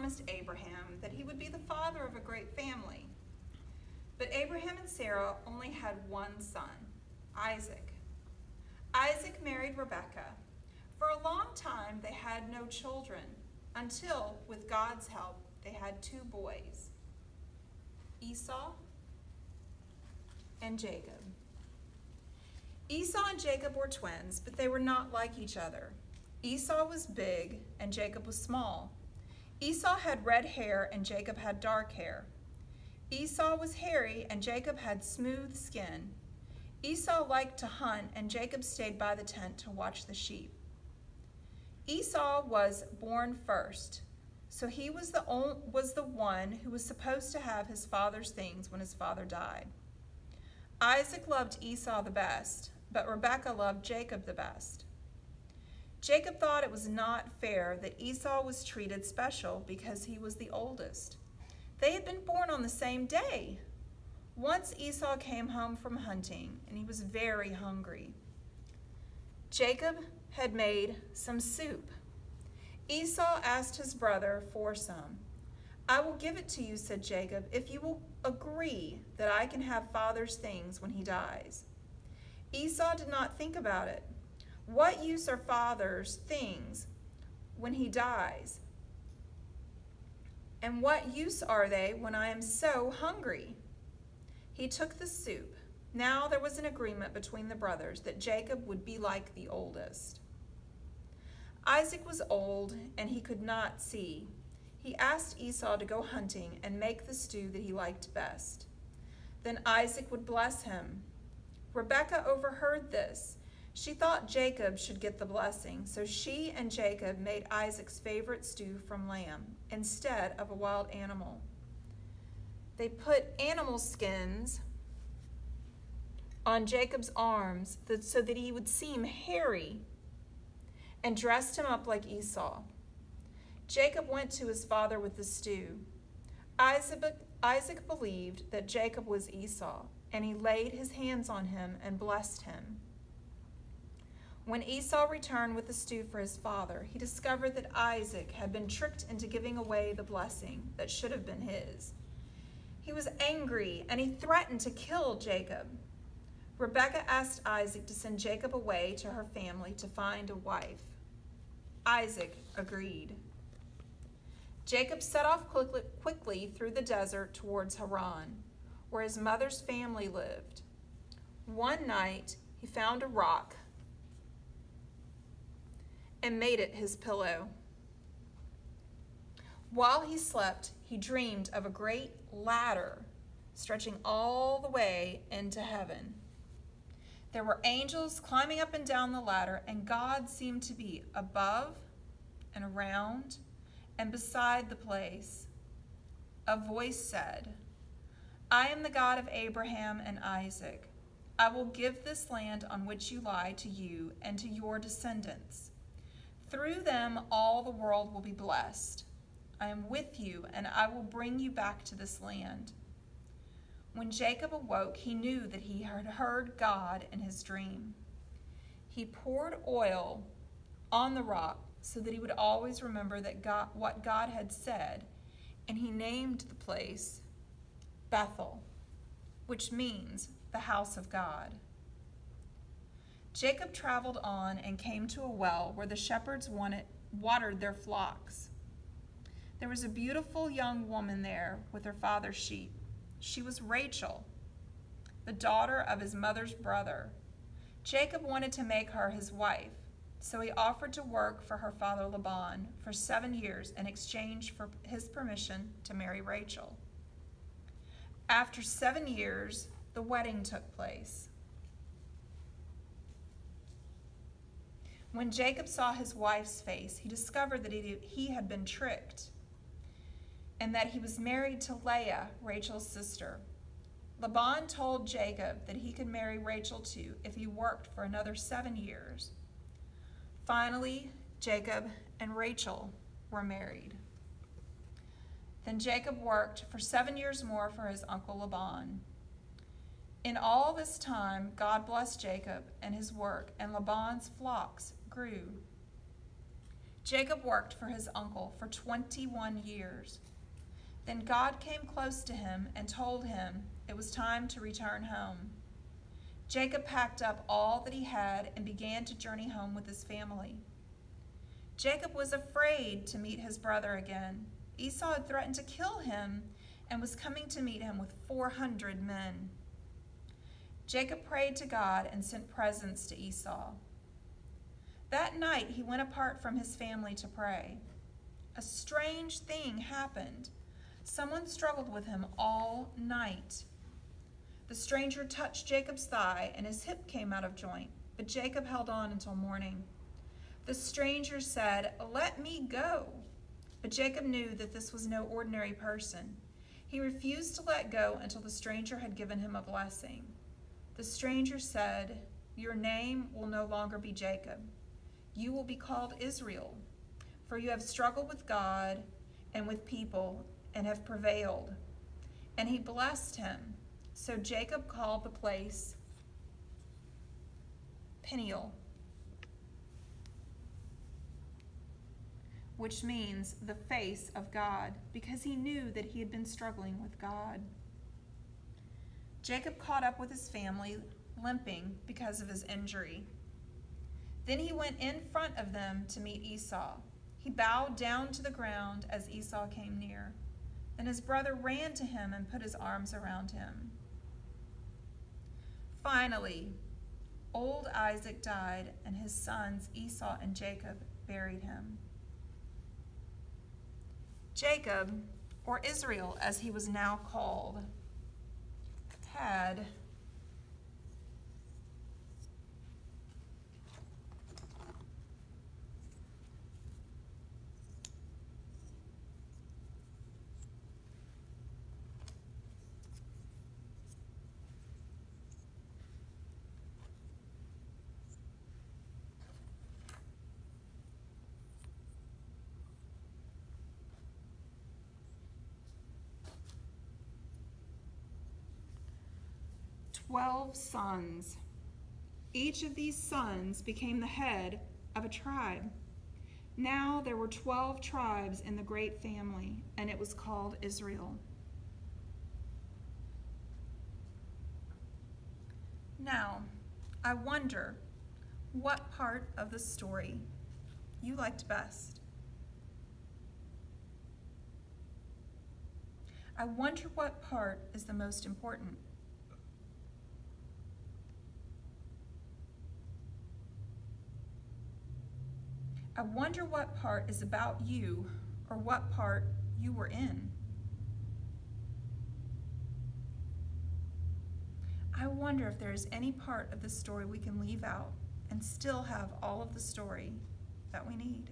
promised Abraham that he would be the father of a great family. But Abraham and Sarah only had one son, Isaac. Isaac married Rebekah. For a long time, they had no children, until, with God's help, they had two boys, Esau and Jacob. Esau and Jacob were twins, but they were not like each other. Esau was big and Jacob was small. Esau had red hair and Jacob had dark hair. Esau was hairy and Jacob had smooth skin. Esau liked to hunt and Jacob stayed by the tent to watch the sheep. Esau was born first, so he was the one who was supposed to have his father's things when his father died. Isaac loved Esau the best, but Rebekah loved Jacob the best. Jacob thought it was not fair that Esau was treated special because he was the oldest. They had been born on the same day. Once Esau came home from hunting, and he was very hungry. Jacob had made some soup. Esau asked his brother for some. "I will give it to you," said Jacob, "if you will agree that I can have father's things when he dies." Esau did not think about it. What use are father's things when he dies? And what use are they when I am so hungry? He took the soup. Now there was an agreement between the brothers that Jacob would be like the oldest. Isaac was old and he could not see. He asked Esau to go hunting and make the stew that he liked best. Then Isaac would bless him. Rebekah overheard this. She thought Jacob should get the blessing, so she and Jacob made Isaac's favorite stew from lamb instead of a wild animal. They put animal skins on Jacob's arms so that he would seem hairy, and dressed him up like Esau. Jacob went to his father with the stew. Isaac believed that Jacob was Esau, and he laid his hands on him and blessed him. When Esau returned with the stew for his father, he discovered that Isaac had been tricked into giving away the blessing that should have been his. He was angry, and he threatened to kill Jacob. Rebekah asked Isaac to send Jacob away to her family to find a wife. Isaac agreed. Jacob set off quickly through the desert towards Haran, where his mother's family lived. One night, he found a rock and made it his pillow. While he slept, he dreamed of a great ladder stretching all the way into heaven. There were angels climbing up and down the ladder, and God seemed to be above and around and beside the place. A voice said, "I am the God of Abraham and Isaac. I will give this land on which you lie to you and to your descendants. Through them all the world will be blessed. I am with you, and I will bring you back to this land." When Jacob awoke, he knew that he had heard God in his dream. He poured oil on the rock so that he would always remember what God had said, and he named the place Bethel, which means the house of God. Jacob traveled on and came to a well where the shepherds watered their flocks. There was a beautiful young woman there with her father's sheep. She was Rachel, the daughter of his mother's brother. Jacob wanted to make her his wife, so he offered to work for her father Laban for 7 years in exchange for his permission to marry Rachel. After 7 years, the wedding took place. When Jacob saw his wife's face, he discovered that he had been tricked and that he was married to Leah, Rachel's sister. Laban told Jacob that he could marry Rachel too if he worked for another 7 years. Finally, Jacob and Rachel were married. Then Jacob worked for 7 years more for his uncle Laban. In all this time, God blessed Jacob and his work, and Laban's flocks grew. Jacob worked for his uncle for 21 years. Then God came close to him and told him it was time to return home. Jacob packed up all that he had and began to journey home with his family. Jacob was afraid to meet his brother again. Esau had threatened to kill him and was coming to meet him with 400 men. Jacob prayed to God and sent presents to Esau. That night he went apart from his family to pray. A strange thing happened. Someone struggled with him all night. The stranger touched Jacob's thigh and his hip came out of joint, but Jacob held on until morning. The stranger said, "Let me go." But Jacob knew that this was no ordinary person. He refused to let go until the stranger had given him a blessing. The stranger said, "Your name will no longer be Jacob. You will be called Israel, for you have struggled with God and with people and have prevailed." And he blessed him. So Jacob called the place Peniel, which means the face of God, because he knew that he had been struggling with God. Jacob caught up with his family, limping because of his injury. Then he went in front of them to meet Esau. He bowed down to the ground as Esau came near. Then his brother ran to him and put his arms around him. Finally, old Isaac died, and his sons Esau and Jacob buried him. Jacob, or Israel as he was now called, had "12 sons. Each of these sons became the head of a tribe. Now there were 12 tribes in the great family, and it was called Israel." Now, I wonder what part of the story you liked best. I wonder what part is the most important. I wonder what part is about you, or what part you were in. I wonder if there is any part of the story we can leave out and still have all of the story that we need.